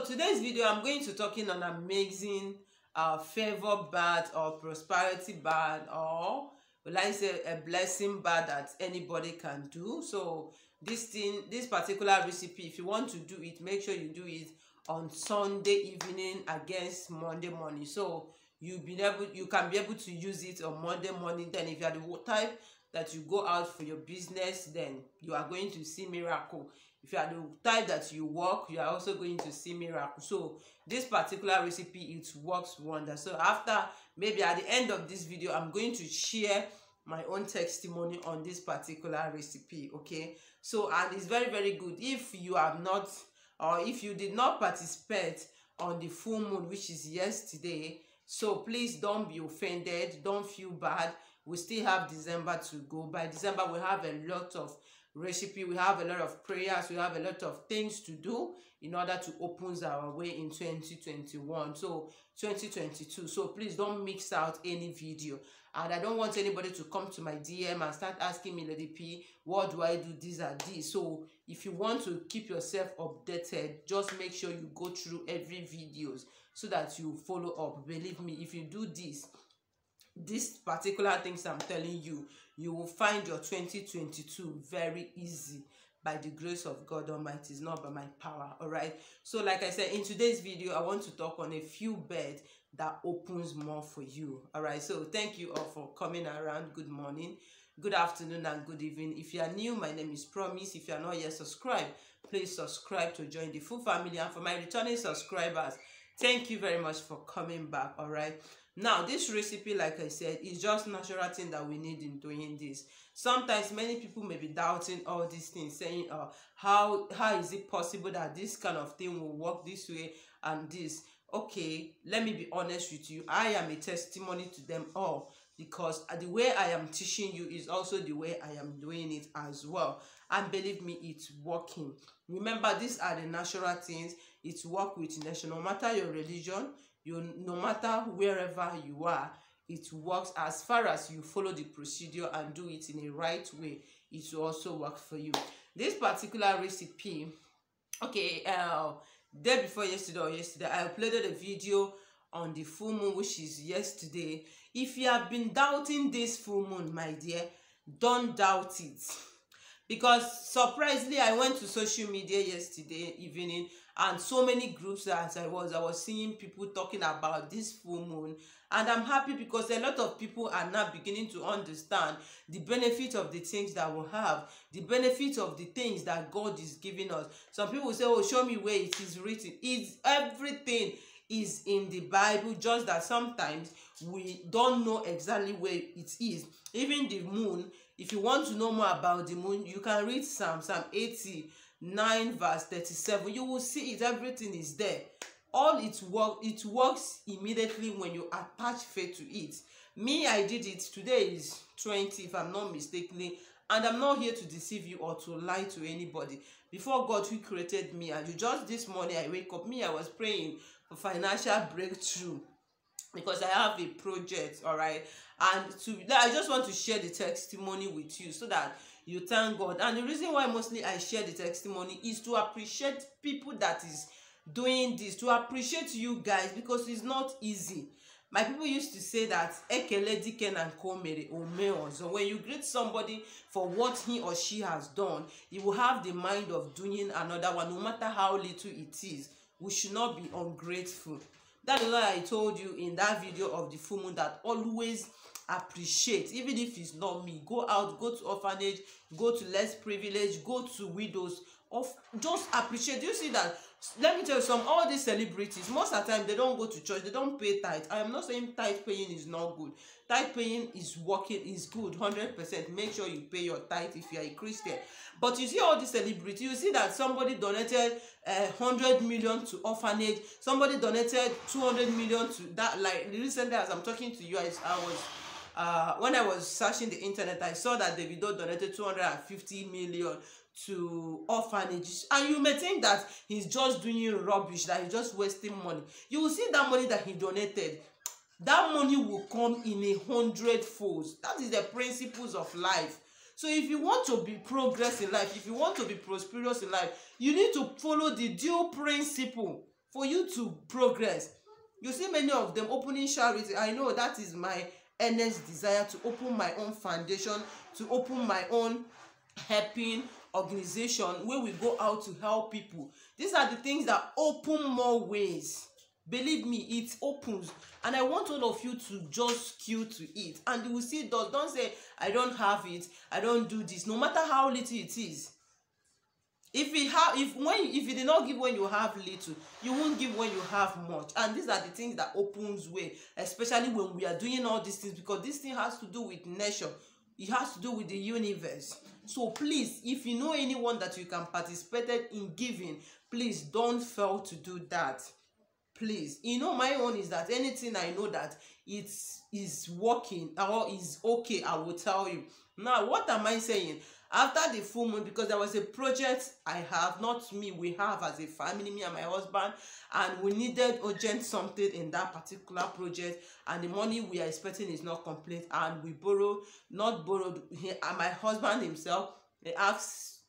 today's video, I'm going to talking on amazing favor bad or prosperity bad, or will I say a blessing bad that anybody can do. So this particular recipe, if you want to do it, make sure you do it on Sunday evening against Monday morning. So you can be able to use it on Monday morning. Then if you are the type that you go out for your business, then you are going to see miracle. If you are the type that you work, you are also going to see miracle. So this particular recipe, it works wonders. So after, maybe at the end of this video, I'm going to share my own testimony on this particular recipe. Okay, so and it's very, very good. If you have not, or if you did not participate on the full moon, which is yesterday, so please don't be offended, don't feel bad. We still have December to go. By December, we have a lot of recipe, we have a lot of prayers, we have a lot of things to do in order to open our way in 2021, so 2022. So please don't mix out any video, and I don't want anybody to come to my DM and start asking me, Lady P, what do I do, this and this. So if you want to keep yourself updated, just make sure you go through every videos so that you follow up. Believe me, if you do this particular things I'm telling you, you will find your 2022 very easy by the grace of God Almighty. It's not by my power. All right, so like I said, in today's video, I want to talk on a few beds that opens more for you. All right, so thank you all for coming around. Good morning, good afternoon, and good evening. If you are new, my name is Promise. If you are not yet subscribed, please subscribe to join the full family. And for my returning subscribers, thank you very much for coming back. All right, now this recipe, like I said, is just natural thing that we need in doing this. Sometimes many people may be doubting all these things, saying how is it possible that this kind of thing will work this way and this. Okay, let me be honest with you, I am a testimony to them all, because the way I am teaching you is also the way I am doing it as well, and believe me, it's working. Remember, these are the natural things. It's work with nation, no matter your religion, no matter wherever you are, it works. As far as you follow the procedure and do it in a right way, it will also work for you. This particular recipe, okay, day before yesterday or yesterday, I uploaded a video on the full moon, which is yesterday. If you have been doubting this full moon, my dear, don't doubt it, because surprisingly, I went to social media yesterday evening, and so many groups as I was seeing people talking about this full moon, and I'm happy because a lot of people are now beginning to understand the benefit of the things that we have, the benefit of the things that God is giving us. Some people say, oh, show me where it is written. It's everything is in the Bible, just that sometimes we don't know exactly where it is. Even the moon, if you want to know more about the moon, you can read Psalm 89 verse 37. You will see it. Everything is there. All it works immediately when you attach faith to it. Me, I did it. Today is 20, if I'm not mistaken, and I'm not here to deceive you or to lie to anybody. Before God, who created me, and you just this morning I wake up, I was praying for financial breakthrough, because I have a project. All right, and I just want to share the testimony with you so that you thank God. And the reason why mostly I share the testimony is to appreciate people that is doing this, to appreciate you guys, because it's not easy. My people used to say that ekele diken and komere omeo. So when you greet somebody for what he or she has done, you will have the mind of doing another one, no matter how little it is. We should not be ungrateful. That is why I told you in that video of the full moon that always appreciate, even if it's not me. Go out, go to orphanage, go to less privileged, go to widows. Just appreciate. You see that? Let me tell you, all these celebrities, most of the time they don't go to church, they don't pay tithe. I am not saying tithe paying is not good. Tithe paying is working, is good 100%. Make sure you pay your tithe if you are a Christian. But you see all these celebrities, you see that somebody donated 100 million to orphanage, somebody donated 200 million to that. Like recently, as I'm talking to you, when I was searching the internet, I saw that Davido donated 250 million to orphanages, and you may think that he's just doing rubbish, that he's just wasting money. You will see that money that he donated, that money will come in 100 folds. That is the principles of life. So if you want to be progress in life, if you want to be prosperous in life, you need to follow the due principle. for you to progress. You see many of them opening charity. I know that is my earnest desire, to open my own foundation, to open my own helping organization where we go out to help people. These are the things that open more ways. Believe me, it opens, and I want all of you to just queue to it, and you will see it does. Don't say I don't have it, I don't do this. No matter how little it is, if you did not give when you have little, you won't give when you have much. And these are the things that opens way, especially when we are doing all these things, because this thing has to do with nature. It has to do with the universe. So please, if you know anyone that you can participate in giving, please don't fail to do that. Please, you know, my own is that anything I know that it is working or is okay, I will tell you. Now, what am I saying? After the full moon, because there was a project I have, not me, we have as a family, me and my husband, and we needed urgent something in that particular project, and the money we are expecting is not complete, and we borrowed, and my husband himself, he asked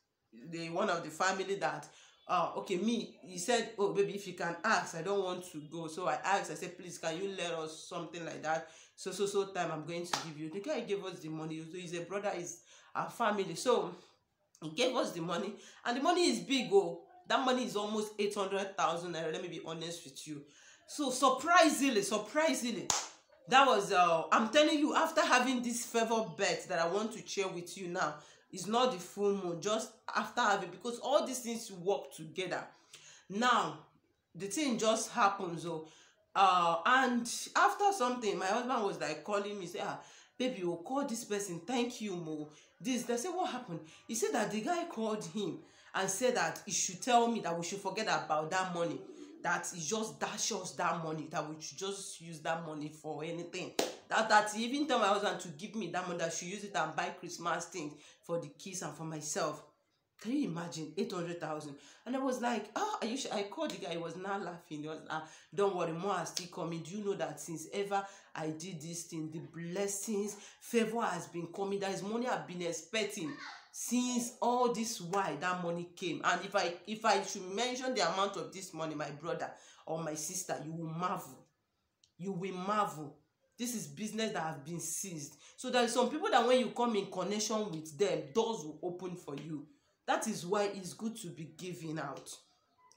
one of the family that, okay, he said, oh baby, if you can ask, I don't want to go. So I asked, I said, please, can you let us something like that, so time I'm going to give you. The guy gave us the money. So he's a brother, he's our family, so he gave us the money, and the money is big. Oh, that money is almost 800,000 naira, let me be honest with you. So surprisingly, that was I'm telling you, after having this favor bet that I want to share with you now, it's not the full moon, just after having, because all these things work together. Now the thing just happens. And after something, my husband was like calling me, say, baby, you call this person, thank you, Mo. They said, what happened? He said that the guy called him and said that he should tell me that we should forget about that money, that he just dash us that money, that we should just use that money for anything. That he even tell my husband to give me that money, that I should use it and buy Christmas things for the kids and for myself. Can you imagine? 800,000. And I was like, are you sure? I called the guy, he was not laughing. He was, don't worry, more are still coming. Do you know that since ever I did this thing, the blessings, favor has been coming. There is money I've been expecting since all this while that money came. And if I should mention the amount of this money, my brother or my sister, you will marvel. You will marvel. This is business that have been seized. So there are some people that when you come in connection with them, doors will open for you. That is why it's good to be giving out.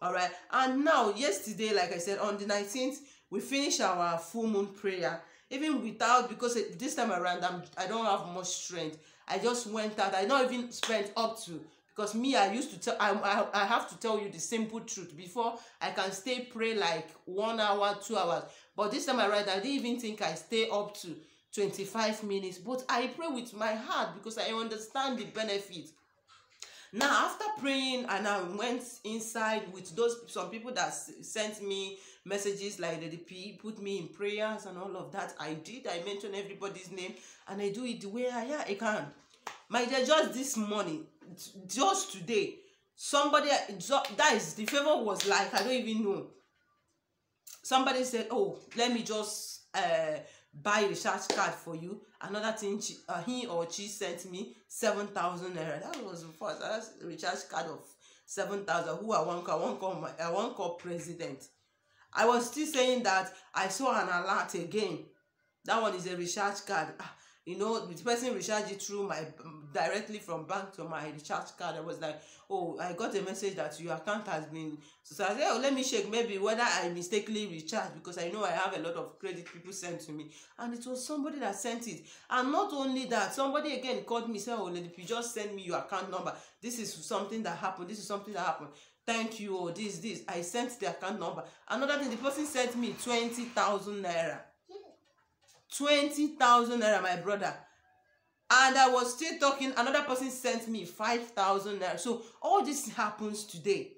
All right. And now, yesterday, like I said, on the 19th, we finished our full moon prayer. Even without, because this time around, I don't have much strength. I just went out. I not even spent up to, because me, I used to tell, I have to tell you the simple truth. Before, I can stay pray like 1 hour, 2 hours. But this time around, I didn't even think I stay up to 25 minutes. But I pray with my heart because I understand the benefit. Now, after praying, and I went inside with some people that sent me messages like the put me in prayers and all of that. I mentioned everybody's name, and I do it the way I can. My dear, just this morning, just today, somebody, that is, the favor was like, I don't even know. Somebody said, oh, let me just buy a recharge card for you. Another thing, he or she sent me 7,000 naira. That was the first. That's a recharge card of 7,000. Who I want call president. I was still saying that I saw an alert again. That one is a recharge card. You know, the person recharged it through directly from bank to my recharge card. I was like, oh, I got a message that your account has been. So I said, oh, let me check maybe whether I mistakenly recharged, because I know I have a lot of credit people sent to me. And it was somebody that sent it. And not only that, somebody again called me, said, oh, Lady P, just send me your account number. This is something that happened. This is something that happened. Thank you. Oh, this. I sent the account number. Another thing, the person sent me 20,000 naira. 20,000 naira, my brother. And I was still talking, another person sent me 5,000 naira. So all this happens today.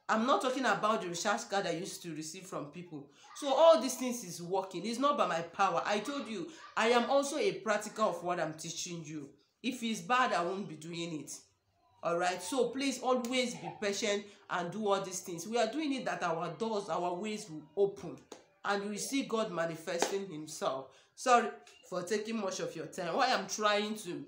I'm not talking about the recharge card I used to receive from people. So all these things is working. It's not by my power. I told you, I am also a practical of what I'm teaching you. If it's bad, I won't be doing it. All right. So please always be patient and do all these things. We are doing it that our doors, our ways will open. And you will see God manifesting himself. Sorry for taking much of your time. What I'm trying to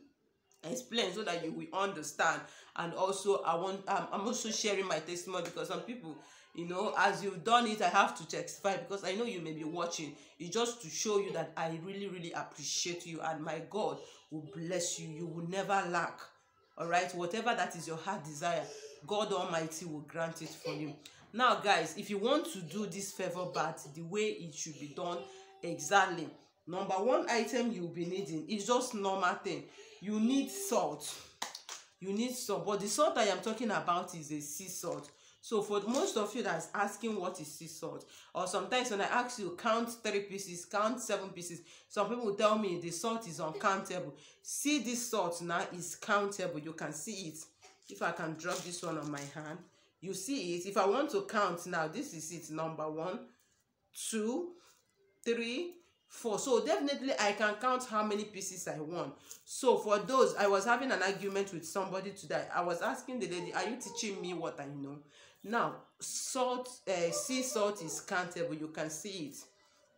explain so that you will understand. And also I'm also sharing my testimony, because some people, You know, as you've done it, I have to testify because I know you may be watching. It's just to show you that I really, really appreciate you, and my God will bless you. You will never lack. All right, whatever that is your heart desire, God Almighty will grant it for you. Now, guys, if you want to do this favor bath the way it should be done exactly, number one item you'll be needing is just normal thing. You need salt. You need salt, but the salt I am talking about is a sea salt. So for most of you that's asking what is sea salt, or sometimes when I ask you count 3 pieces, count 7 pieces, some people will tell me the salt is uncountable. See, this salt now is countable. You can see it. If I can drop this one on my hand, you see it. If I want to count now, this is it. Number 1, 2, 3, 4. So definitely I can count how many pieces I want. So for those, I was having an argument with somebody today. I was asking the lady, are you teaching me what I know? Now, salt, sea salt is countable. You can see it.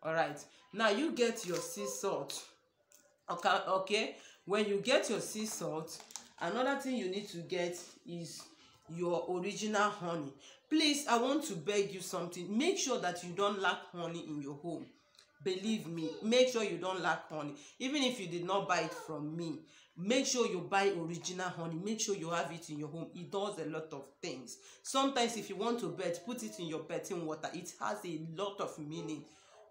All right. Now you get your sea salt. Okay. When you get your sea salt, another thing you need to get is your original honey. Please, I want to beg you something. Make sure that you don't lack honey in your home. Believe me, make sure you don't lack honey. Even if you did not buy it from me, make sure you buy original honey. Make sure you have it in your home. It does a lot of things. Sometimes if you want to bet, put it in your betting water. It has a lot of meaning.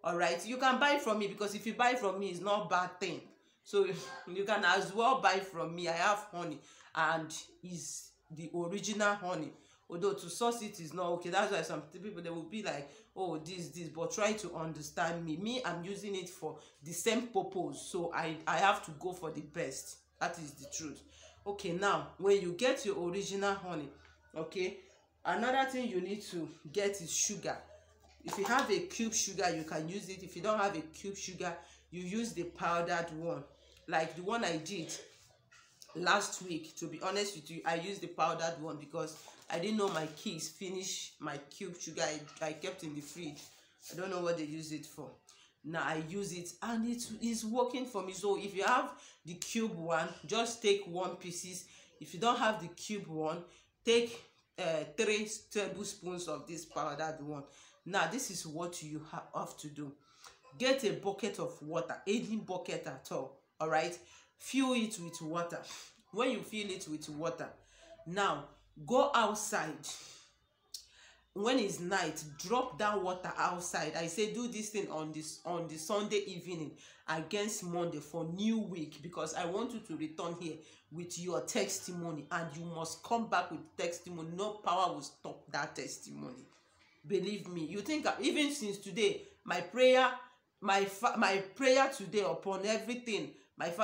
All right, you can buy from me, because if you buy from me, it's not a bad thing. So you can as well buy from me. I have honey, and it's the original honey. Although to source it is not okay. That's why some people, they will be like, oh, this, but try to understand me. I'm using it for the same purpose, so I have to go for the best. That is the truth. Okay, now when you get your original honey, okay, another thing you need to get is sugar. If you have a cube sugar, you can use it. If you don't have a cube sugar, you use the powdered one, like the one I did last week. To be honest with you, I used the powdered one because I didn't know my kids finish my cube sugar. I kept in the fridge. I don't know what they use it for. Now I use it, and it is working for me. So if you have the cube one, just take 1 pieces. If you don't have the cube one, take 3 tablespoons of this powdered one. Now this is what you have to do. Get a bucket of water, any bucket at all. All right, fill it with water. When you fill it with water, now go outside. When it's night, drop that water outside. I say do this thing on the Sunday evening against Monday for new week, because I want you to return here with your testimony, and you must come back with testimony. No power will stop that testimony. Believe me. You think even since today, my prayer today upon everything,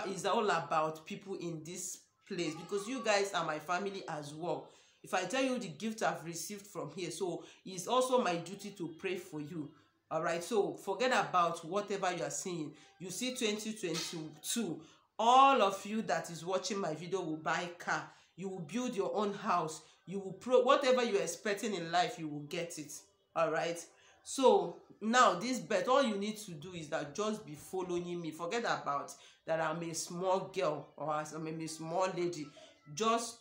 is all about people in this place, because you guys are my family as well. If I tell you the gift I've received from here, so it's also my duty to pray for you. All right, so forget about whatever you are seeing. You see 2022, all of you that is watching my video will buy car. You will build your own house. You will whatever you're expecting in life, you will get it. All right, so now this bet, all you need to do is that just be following me. Forget about that I'm a small girl or I'm a small lady. Just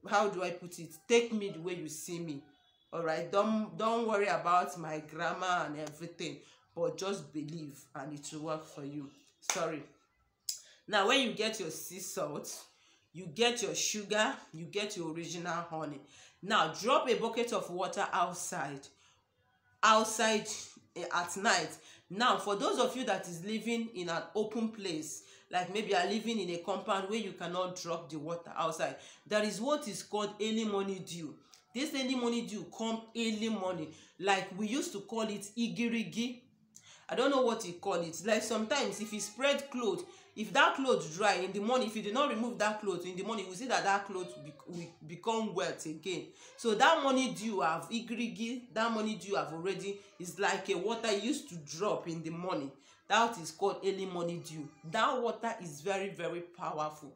how do I put it? Take me the way you see me. All right, don't worry about my grammar and everything, but just believe and it will work for you. Sorry. Now when you get your sea salt, you get your sugar, you get your original honey. Now drop a bucket of water outside at night. Now for those of you that is living in an open place, like maybe you are living in a compound where you cannot drop the water outside, there is what is called early morning dew. This early morning dew come early morning, like we used to call it igirigi. I don't know what you call it. Like sometimes if you spread clothes, if that clothes dry in the morning, if you did not remove that clothes in the morning, you will see that that clothes will become wet again. So that morning dew have igirigi, that morning dew have already, is like a water used to drop in the morning. That is called early morning dew. That water is very, very powerful.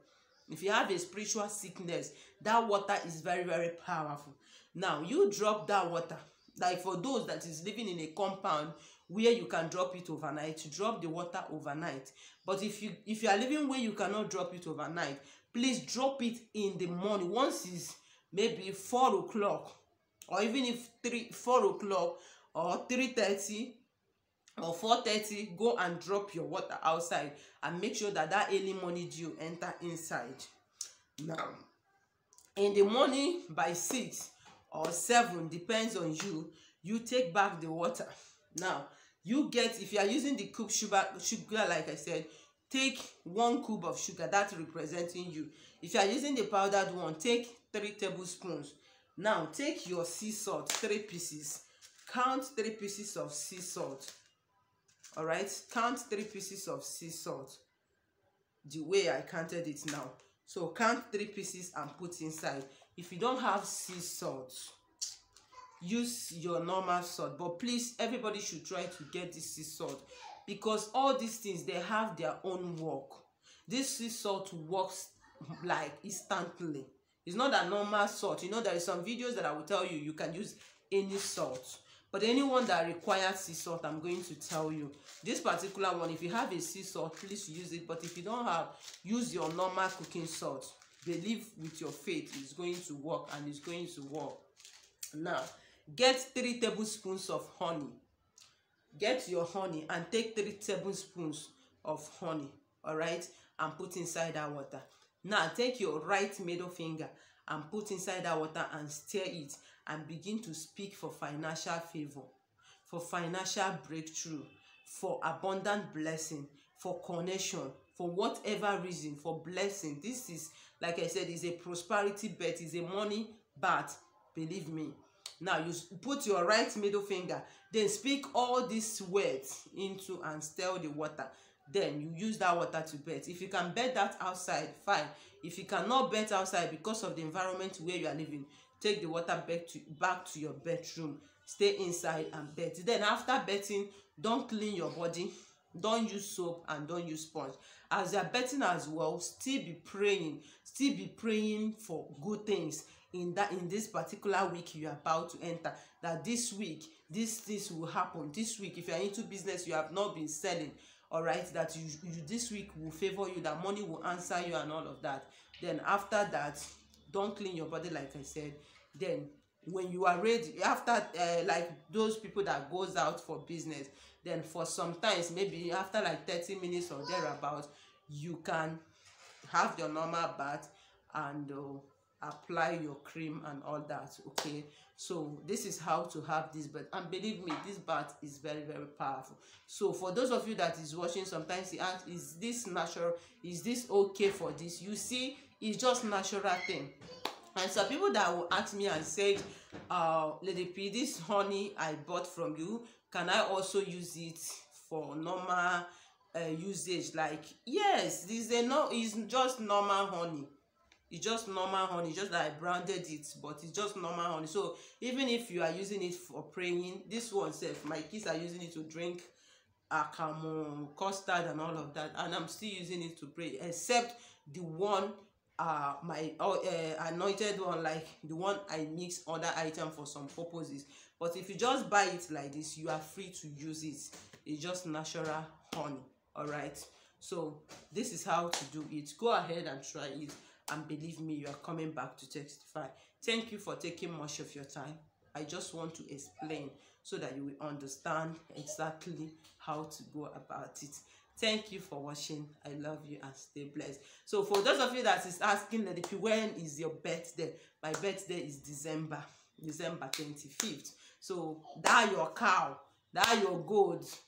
If you have a spiritual sickness, that water is very, very powerful. Now you drop that water. Like for those that is living in a compound where you can drop it overnight, you drop the water overnight. But if you are living where you cannot drop it overnight, please drop it in the morning. Once it's maybe 4 o'clock or even if 4 o'clock or 3:30 or 4:30, go and drop your water outside and make sure that that early morning dew enter inside. Now in the morning by 6 or 7, depends on you, you take back the water. Now you get, if you are using the cube sugar like I said, take 1 cube of sugar, that representing you. If you are using the powdered one, take 3 tablespoons. Now take your sea salt, 3 pieces. Count 3 pieces of sea salt. All right, count 3 pieces of sea salt the way I counted it now. So count 3 pieces and put inside. If you don't have sea salt, use your normal salt, but please, everybody should try to get this sea salt, because all these things, they have their own work. This sea salt works like instantly. It's not a normal salt. You know, there is some videos that I will tell you you can use any salt, but anyone that requires sea salt, I'm going to tell you this particular one. If you have a sea salt, please use it, but if you don't have, use your normal cooking salt. Believe with your faith, it's going to work, and it's going to work. Now get 3 tablespoons of honey. Get your honey and take 3 tablespoons of honey, all right, and put inside that water. Now take your right middle finger and put inside that water and stir it, and begin to speak for financial favor, for financial breakthrough, for abundant blessing, for connection, for whatever reason, for blessing. This is, like I said, is a prosperity bet, is a money bath, believe me. Now you put your right middle finger, then speak all these words into and stir the water. Then you use that water to bet. If you can bet that outside, fine. If you cannot bet outside because of the environment where you are living, take the water back to your bedroom, stay inside and bet. Then after betting, don't clean your body, don't use soap, and don't use sponge. As you are betting as well, still be praying for good things in this particular week you are about to enter. That this week these things will happen. This week, if you are into business, you have not been selling, all right, that you this week will favor you, that money will answer you and all of that. Then after that, don't clean your body like I said. Then when you are ready, after like those people that goes out for business, then for sometimes maybe after like 30 minutes or thereabout, you can have your normal bath and apply your cream and all that. Okay, so this is how to have this bath, and believe me, this bath is very, very powerful. So for those of you that is watching, sometimes you ask, is this natural, is this okay for this? You see, it's just natural thing. And some people that will ask me and say, Lady P, this honey I bought from you, can I also use it for normal usage? Like, yes, this is it's just normal honey. It's just normal honey, just that I branded it, but it's just normal honey. So even if you are using it for praying, this one self, my kids are using it to drink custard and all of that, and I'm still using it to pray, except the one my anointed one, like the one I mix other item for some purposes. But if you just buy it like this, you are free to use it. It's just natural honey, all right? So this is how to do it. Go ahead and try it, and believe me, you are coming back to testify. Thank you for taking much of your time. I just want to explain so that you will understand exactly how to go about it. Thank you for watching. I love you and stay blessed. So for those of you that is asking, Lady P, when is your birthday? My birthday is December 25th. So that your cow, that your goats,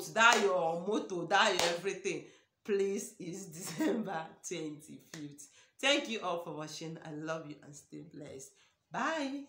that your motor, that your everything, please, is December 25th. Thank you all for watching. I love you and stay blessed. Bye.